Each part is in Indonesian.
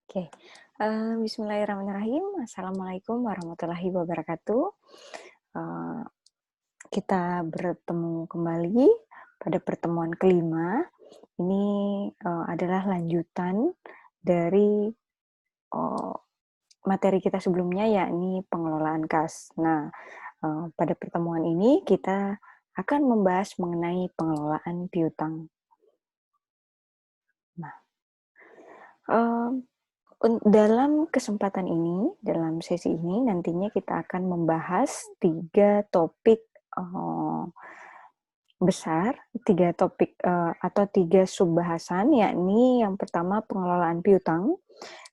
Oke, bismillahirrahmanirrahim. Assalamualaikum warahmatullahi wabarakatuh. Eee, kita bertemu kembali pada pertemuan kelima. Ini, adalah lanjutan dari, eee, materi kita sebelumnya, yakni pengelolaan kas. Nah, pada pertemuan ini kita akan membahas mengenai pengelolaan piutang. Nah, mmm dalam kesempatan ini, dalam sesi ini, nantinya kita akan membahas 3 topik, eee, besar, 3 topik, atau 3 sub-bahasan, yakni yang pertama pengelolaan piutang,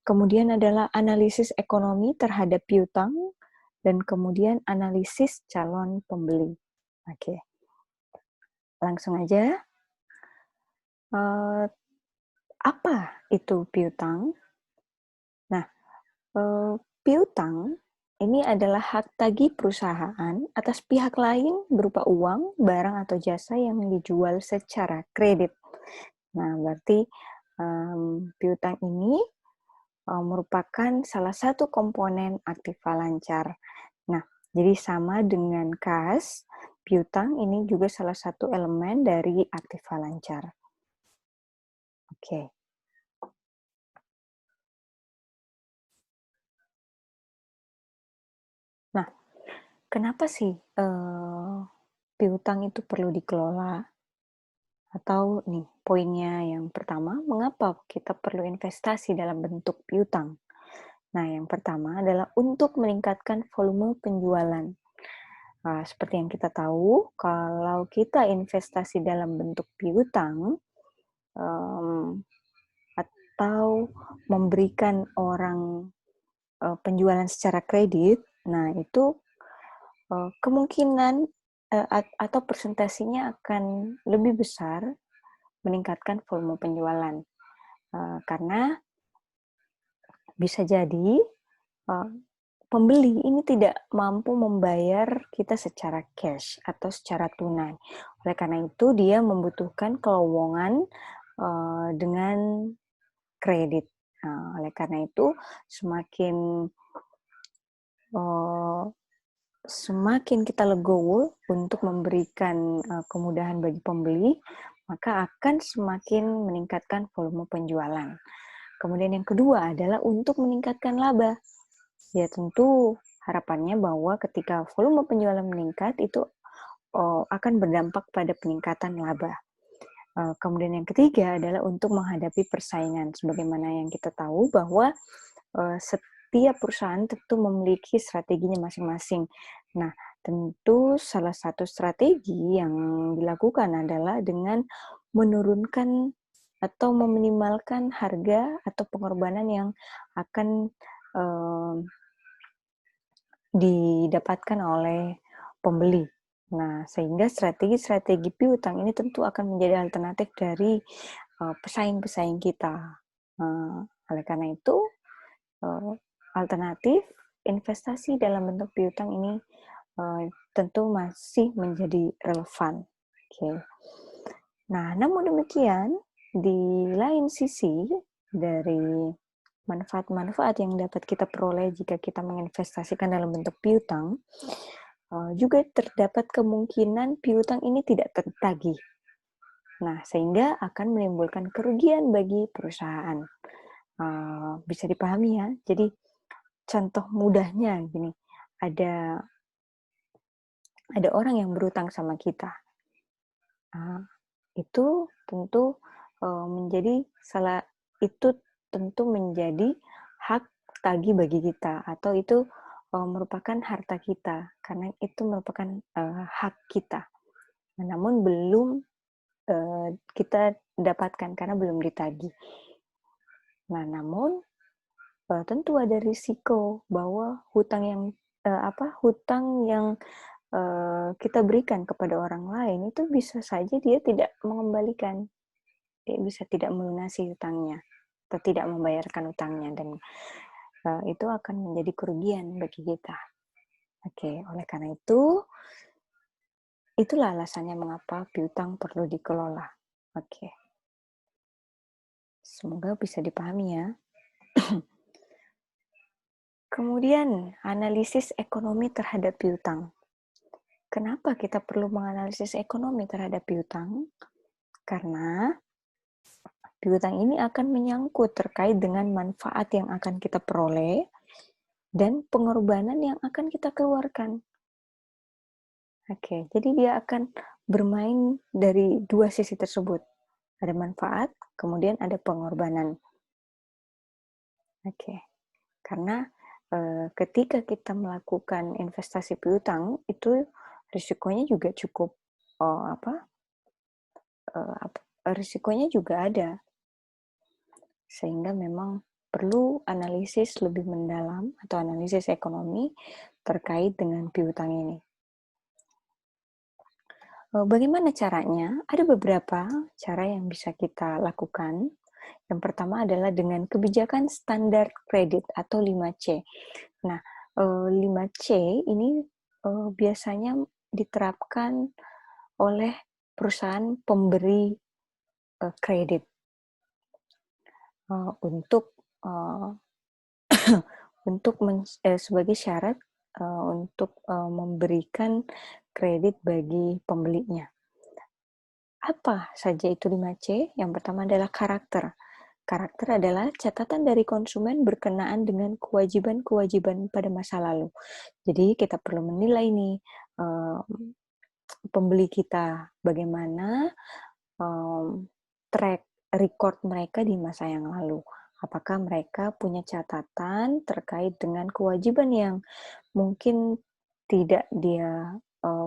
kemudian adalah analisis ekonomi terhadap piutang, dan kemudian analisis calon pembeli. Oke, langsung aja, eee, apa itu piutang? Nah, piutang ini adalah hak tagih perusahaan atas pihak lain berupa uang, barang, atau jasa yang dijual secara kredit. Nah, berarti, piutang ini, merupakan salah satu komponen aktiva lancar. Nah, jadi sama dengan kas, piutang ini juga salah satu elemen dari aktiva lancar. Oke. Nah, kenapa sih, piutang itu perlu dikelola? Atau nih, poinnya yang pertama, mengapa kita perlu investasi dalam bentuk piutang? Nah, yang pertama adalah untuk meningkatkan volume penjualan. Seperti yang kita tahu, kalau kita investasi dalam bentuk piutang, um, atau memberikan orang penjualan secara kredit, nah itu kemungkinan atau presentasinya akan lebih besar meningkatkan volume penjualan. Karena bisa jadi uh, pembeli ini tidak mampu membayar kita secara cash atau secara tunai. Oleh karena itu dia membutuhkan kelowongan dengan kredit. Oleh karena itu semakin uh, semakin kita legowo untuk memberikan kemudahan bagi pembeli, maka akan semakin meningkatkan volume penjualan. Kemudian yang kedua adalah untuk meningkatkan laba. Ya tentu harapannya bahwa ketika volume penjualan meningkat itu akan berdampak pada peningkatan laba. Kemudian yang ketiga adalah untuk menghadapi persaingan. Sebagaimana yang kita tahu bahwa setiap perusahaan tentu memiliki strateginya masing-masing. Nah, tentu salah satu strategi yang dilakukan adalah dengan menurunkan atau meminimalkan harga atau pengorbanan yang akan didapatkan oleh pembeli. Nah, sehingga strategi-strategi piutang ini tentu akan menjadi alternatif dari pesaing-pesaing kita. Oleh karena itu, alternatif investasi dalam bentuk piutang ini tentu masih menjadi relevan. Oke. Nah, namun demikian, di lain sisi dari manfaat-manfaat yang dapat kita peroleh jika kita menginvestasikan dalam bentuk piutang, juga terdapat kemungkinan piutang ini tidak tertagih. Nah, sehingga akan menimbulkan kerugian bagi perusahaan. Bisa dipahami ya. Jadi, contoh mudahnya gini, ada orang yang berutang sama kita. Itu tentu itu tentu menjadi hak tagih bagi kita, atau itu merupakan harta kita karena itu merupakan hak kita. Namun belum kita dapatkan karena belum ditagih. Nah, namun tentu ada risiko bahwa hutang yang kita berikan kepada orang lain itu bisa saja dia tidak mengembalikan, dia bisa tidak melunasi hutangnya atau tidak membayarkan hutangnya, dan itu akan menjadi kerugian bagi kita. Oke, oleh karena itu, itulah alasannya mengapa piutang perlu dikelola. Oke, semoga bisa dipahami ya. Kemudian, analisis ekonomi terhadap piutang. Kenapa kita perlu menganalisis ekonomi terhadap piutang? Karena piutang ini akan menyangkut terkait dengan manfaat yang akan kita peroleh dan pengorbanan yang akan kita keluarkan. Oke, jadi dia akan bermain dari dua sisi tersebut. Ada manfaat, kemudian ada pengorbanan. Oke, karena ketika kita melakukan investasi piutang, itu risikonya juga cukup risikonya juga ada. Sehingga memang perlu analisis lebih mendalam atau analisis ekonomi terkait dengan piutang ini. Bagaimana caranya? Ada beberapa cara yang bisa kita lakukan. Yang pertama adalah dengan kebijakan standar kredit atau 5C. Nah, 5C ini biasanya diterapkan oleh perusahaan pemberi kredit untuk sebagai syarat untuk memberikan kredit bagi pembelinya. Apa saja itu 5C? Yang pertama adalah karakter. Karakter adalah catatan dari konsumen berkenaan dengan kewajiban-kewajiban pada masa lalu. Jadi kita perlu menilai nih pembeli kita bagaimana track record mereka di masa yang lalu. Apakah mereka punya catatan terkait dengan kewajiban yang mungkin tidak dia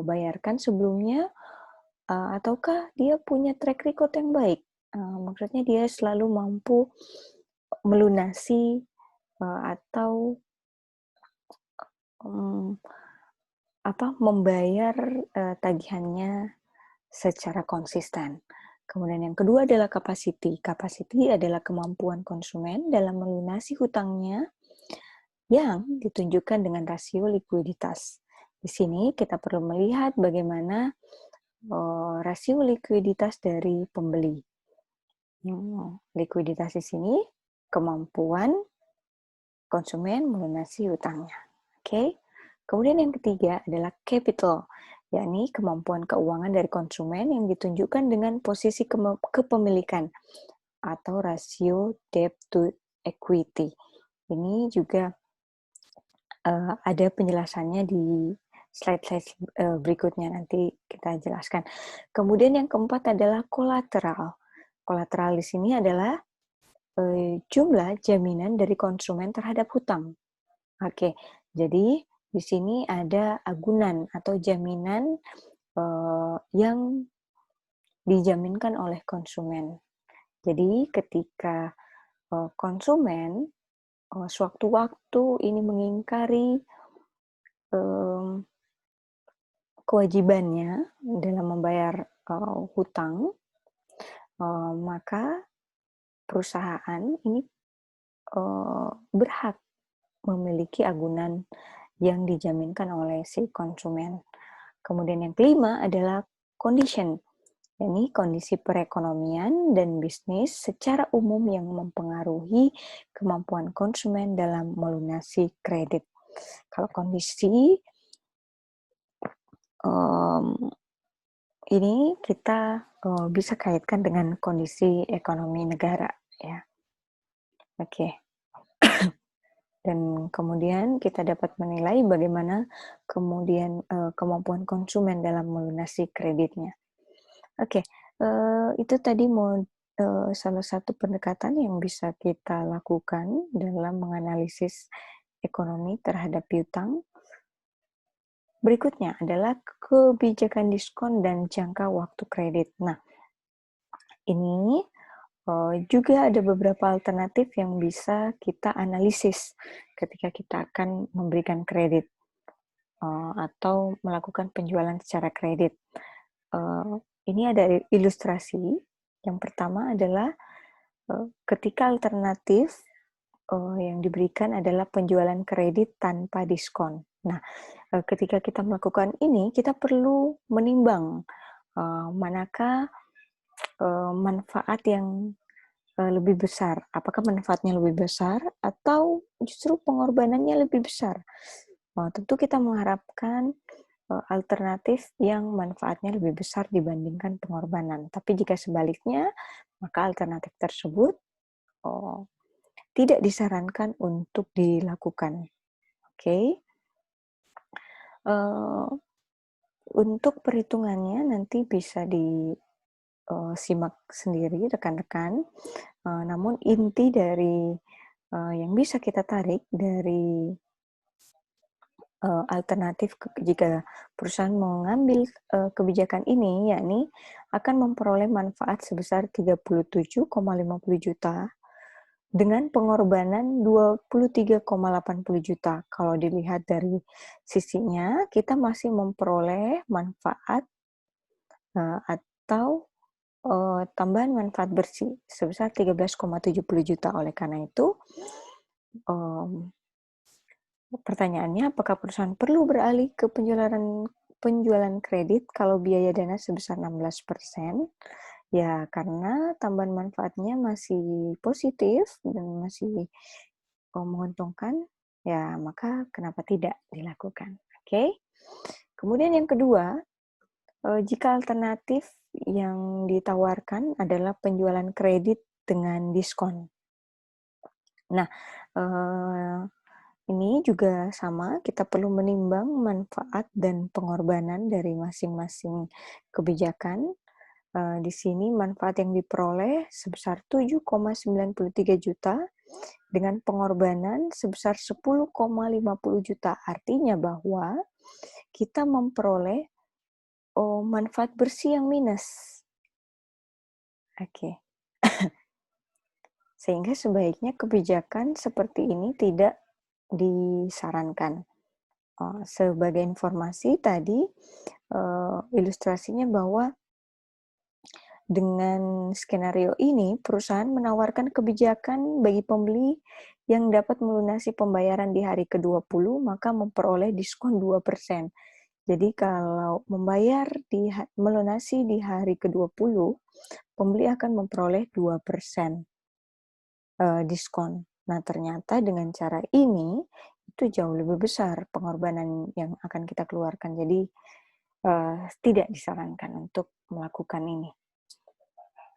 bayarkan sebelumnya, ataukah dia punya track record yang baik? Maksudnya dia selalu mampu melunasi atau membayar tagihannya secara konsisten. Kemudian yang kedua adalah capacity. Capacity adalah kemampuan konsumen dalam melunasi hutangnya yang ditunjukkan dengan rasio likuiditas. Di sini kita perlu melihat bagaimana rasio likuiditas dari pembeli. Likuiditas di sini kemampuan konsumen melunasi hutangnya. Oke. Kemudian yang ketiga adalah capital, yakni kemampuan keuangan dari konsumen yang ditunjukkan dengan posisi kepemilikan atau rasio debt to equity. Ini juga ada penjelasannya di slide-slide berikutnya, nanti kita jelaskan. Kemudian yang keempat adalah kolateral. Kolateral di sini adalah jumlah jaminan dari konsumen terhadap hutang. Oke, jadi di sini ada agunan atau jaminan yang dijaminkan oleh konsumen. Jadi ketika konsumen sewaktu-waktu ini mengingkari kewajibannya dalam membayar hutang, maka perusahaan ini berhak memiliki agunan yang dijaminkan oleh si konsumen. Kemudian yang kelima adalah condition, yakni kondisi perekonomian dan bisnis secara umum yang mempengaruhi kemampuan konsumen dalam melunasi kredit. Kalau kondisi ini kita bisa kaitkan dengan kondisi ekonomi negara, ya. Oke. Dan kemudian kita dapat menilai bagaimana kemudian kemampuan konsumen dalam melunasi kreditnya. Oke, itu tadi salah satu pendekatan yang bisa kita lakukan dalam menganalisis ekonomi terhadap piutang. Berikutnya adalah kebijakan diskon dan jangka waktu kredit. Nah, ini juga ada beberapa alternatif yang bisa kita analisis ketika kita akan memberikan kredit atau melakukan penjualan secara kredit. Ini ada ilustrasi. Yang pertama adalah ketika alternatif yang diberikan adalah penjualan kredit tanpa diskon. Nah, ketika kita melakukan ini, kita perlu menimbang manakah manfaat yang lebih besar? Apakah manfaatnya lebih besar atau justru pengorbanannya lebih besar? Tentu kita mengharapkan alternatif yang manfaatnya lebih besar dibandingkan pengorbanan. Tapi jika sebaliknya, maka alternatif tersebut tidak disarankan untuk dilakukan. Oke. Untuk perhitungannya nanti bisa disimak sendiri rekan-rekan. Namun inti dari yang bisa kita tarik dari alternatif jika perusahaan mengambil kebijakan ini, yakni akan memperoleh manfaat sebesar 37,50 juta dengan pengorbanan 23,80 juta. Kalau dilihat dari sisinya, kita masih memperoleh manfaat atau tambahan manfaat bersih sebesar 13,70 juta. Oleh karena itu, pertanyaannya, apakah perusahaan perlu beralih ke penjualan kredit kalau biaya dana sebesar 16%? Ya, karena tambahan manfaatnya masih positif dan masih menguntungkan, ya maka kenapa tidak dilakukan. Oke. Kemudian yang kedua, jika alternatif yang ditawarkan adalah penjualan kredit dengan diskon. Nah, ini juga sama, kita perlu menimbang manfaat dan pengorbanan dari masing-masing kebijakan. Di sini manfaat yang diperoleh sebesar 7,93 juta dengan pengorbanan sebesar 10,50 juta. Artinya bahwa kita memperoleh manfaat bersih yang minus. Oke. Sehingga sebaiknya kebijakan seperti ini tidak disarankan. Sebagai informasi tadi, ilustrasinya bahwa dengan skenario ini, perusahaan menawarkan kebijakan bagi pembeli yang dapat melunasi pembayaran di hari ke-20, maka memperoleh diskon 2%. Jadi kalau melunasi di hari ke-20, pembeli akan memperoleh 2% diskon. Nah, ternyata dengan cara ini, itu jauh lebih besar pengorbanan yang akan kita keluarkan. Jadi, tidak disarankan untuk melakukan ini.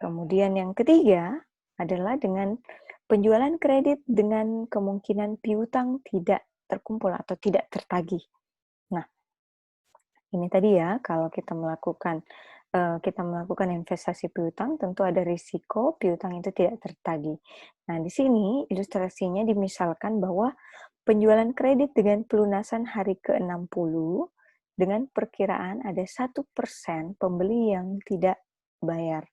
Kemudian yang ketiga adalah dengan penjualan kredit dengan kemungkinan piutang tidak terkumpul atau tidak tertagih. Nah, ini tadi ya, kalau kita melakukan investasi piutang, tentu ada risiko piutang itu tidak tertagih. Nah, di sini ilustrasinya dimisalkan bahwa penjualan kredit dengan pelunasan hari ke-60 dengan perkiraan ada 1% pembeli yang tidak bayar.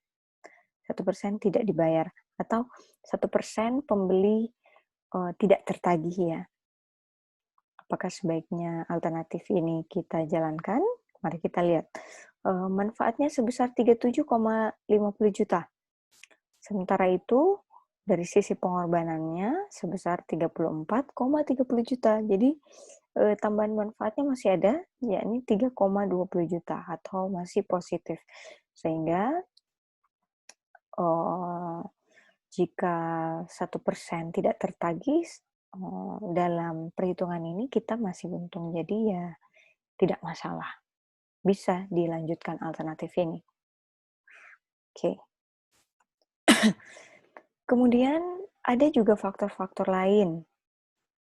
1% tidak dibayar, atau 1% pembeli tidak tertagih ya. Apakah sebaiknya alternatif ini kita jalankan? Mari kita lihat. Manfaatnya sebesar 37,50 juta. Sementara itu, dari sisi pengorbanannya sebesar 34,30 juta. Jadi, tambahan manfaatnya masih ada, yakni 3,20 juta atau masih positif. Sehingga jika 1% tidak tertagih dalam perhitungan ini, kita masih untung. Jadi ya tidak masalah. Bisa dilanjutkan alternatif ini. Oke. Kemudian ada juga faktor-faktor lain,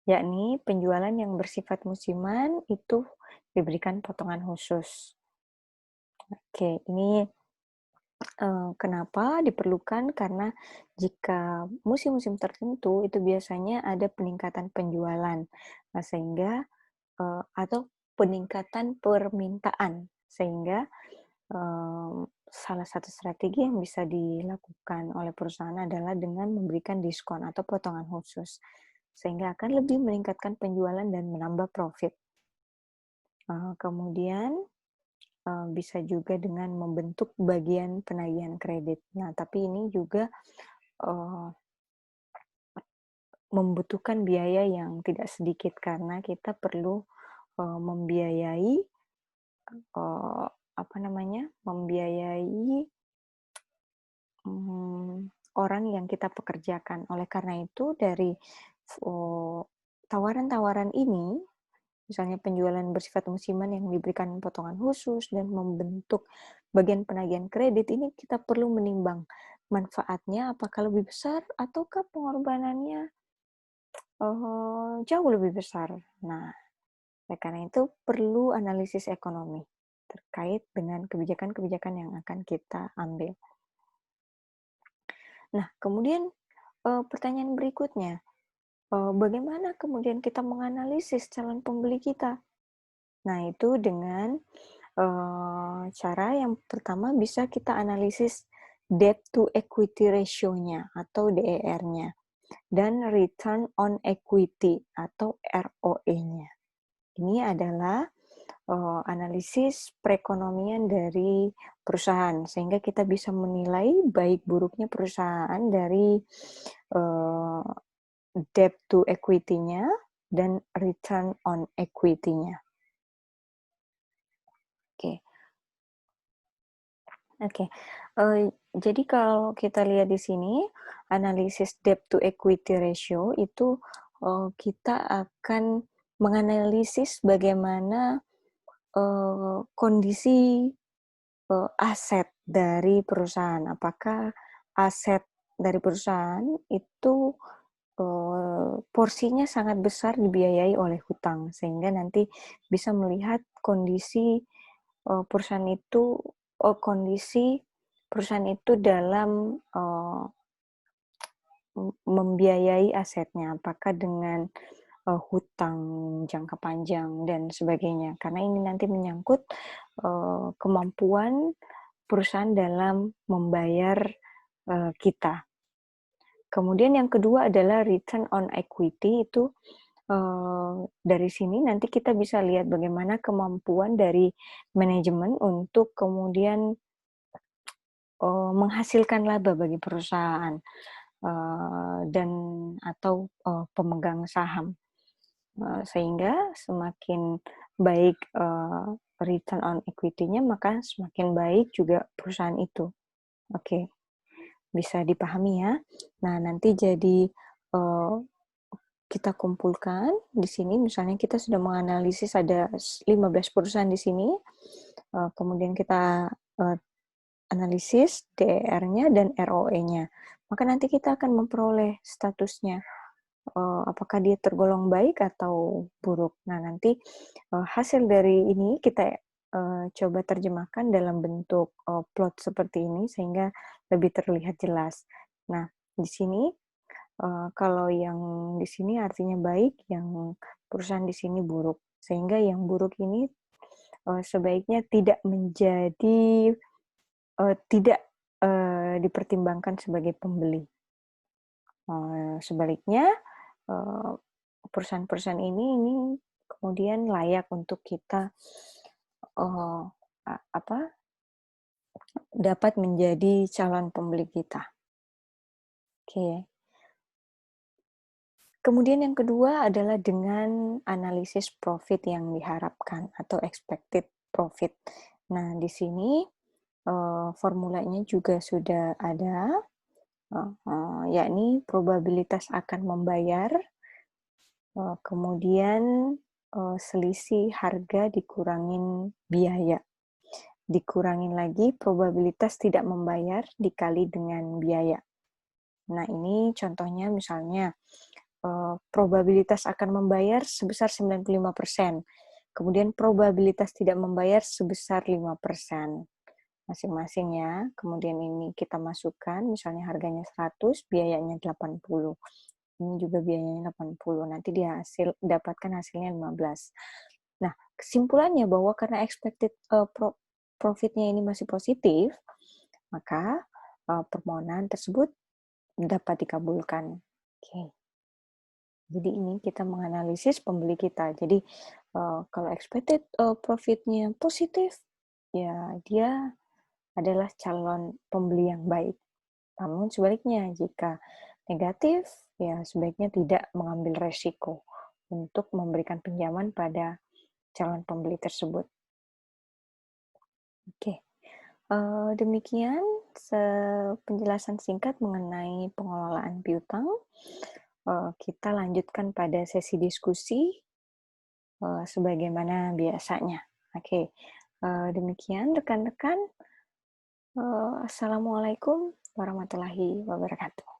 yakni penjualan yang bersifat musiman itu diberikan potongan khusus. Oke, ini kenapa diperlukan? Karena jika musim-musim tertentu itu biasanya ada peningkatan penjualan, sehingga atau peningkatan permintaan, sehingga salah satu strategi yang bisa dilakukan oleh perusahaan adalah dengan memberikan diskon atau potongan khusus, sehingga akan lebih meningkatkan penjualan dan menambah profit. Kemudian bisa juga dengan membentuk bagian penagihan kredit. Nah, tapi ini juga membutuhkan biaya yang tidak sedikit karena kita perlu membiayai membiayai orang yang kita pekerjakan. Oleh karena itu dari tawaran-tawaran ini, misalnya penjualan bersifat musiman yang diberikan potongan khusus dan membentuk bagian penagihan kredit, ini kita perlu menimbang manfaatnya apakah lebih besar ataukah pengorbanannya jauh lebih besar. Nah, oleh karena itu perlu analisis ekonomi terkait dengan kebijakan-kebijakan yang akan kita ambil. Nah, kemudian pertanyaan berikutnya, bagaimana kemudian kita menganalisis calon pembeli kita? Nah, itu dengan cara yang pertama bisa kita analisis debt to equity ratio-nya atau DER-nya dan return on equity atau ROE-nya. Ini adalah analisis perekonomian dari perusahaan sehingga kita bisa menilai baik buruknya perusahaan dari debt to equity-nya dan return on equity-nya. Oke. Oke, jadi kalau kita lihat di sini, analisis debt to equity ratio itu, kita akan menganalisis bagaimana, kondisi, aset dari perusahaan. Apakah aset dari perusahaan itu, porsinya sangat besar dibiayai oleh hutang, sehingga nanti bisa melihat kondisi, perusahaan itu kondisi perusahaan itu dalam, membiayai asetnya, apakah dengan, hutang jangka panjang dan sebagainya. Karena ini nanti menyangkut, kemampuan perusahaan dalam membayar, kita. Kemudian yang kedua adalah return on equity, itu, dari sini nanti kita bisa lihat bagaimana kemampuan dari manajemen untuk kemudian menghasilkan laba bagi perusahaan, dan atau, pemegang saham. Sehingga semakin baik, return on equity-nya, maka semakin baik juga perusahaan itu. Oke, bisa dipahami ya. Nah, nanti jadi, kita kumpulkan di sini, misalnya kita sudah menganalisis ada 15 perusahaan di sini, kemudian kita, analisis DER-nya dan ROE-nya. Maka nanti kita akan memperoleh statusnya, apakah dia tergolong baik atau buruk. Nah, nanti, hasil dari ini kita, coba terjemahkan dalam bentuk, plot seperti ini sehingga lebih terlihat jelas. Nah, di sini, kalau yang di sini artinya baik, yang perusahaan di sini buruk. Sehingga yang buruk ini, sebaiknya tidak menjadi tidak, dipertimbangkan sebagai pembeli. Sebaliknya, perusahaan-perusahaan ini kemudian layak untuk kita, eee, dapat menjadi calon pembeli kita. Oke. Kemudian yang kedua adalah dengan analisis profit yang diharapkan atau expected profit. Nah, di sini, formulanya juga sudah ada, yakni probabilitas akan membayar, kemudian, selisih harga dikurangin biaya, dikurangin lagi probabilitas tidak membayar dikali dengan biaya. Nah, ini contohnya misalnya, probabilitas akan membayar sebesar 95%, kemudian probabilitas tidak membayar sebesar 5%. Masing-masing ya. Kemudian ini kita masukkan, misalnya harganya 100, biayanya 80. Ini juga biayanya 80, nanti dapatkan hasilnya 15. Nah, kesimpulannya bahwa karena expected profit-nya ini masih positif, maka permohonan tersebut dapat dikabulkan. Oke. Jadi ini kita menganalisis pembeli kita. Jadi kalau expected profit-nya positif, ya dia adalah calon pembeli yang baik. Namun sebaliknya, jika negatif, ya sebaiknya tidak mengambil resiko untuk memberikan pinjaman pada calon pembeli tersebut. Oke, demikian penjelasan singkat mengenai pengelolaan piutang. Kita lanjutkan pada sesi diskusi sebagaimana biasanya. Oke, demikian rekan-rekan. Assalamualaikum warahmatullahi wabarakatuh.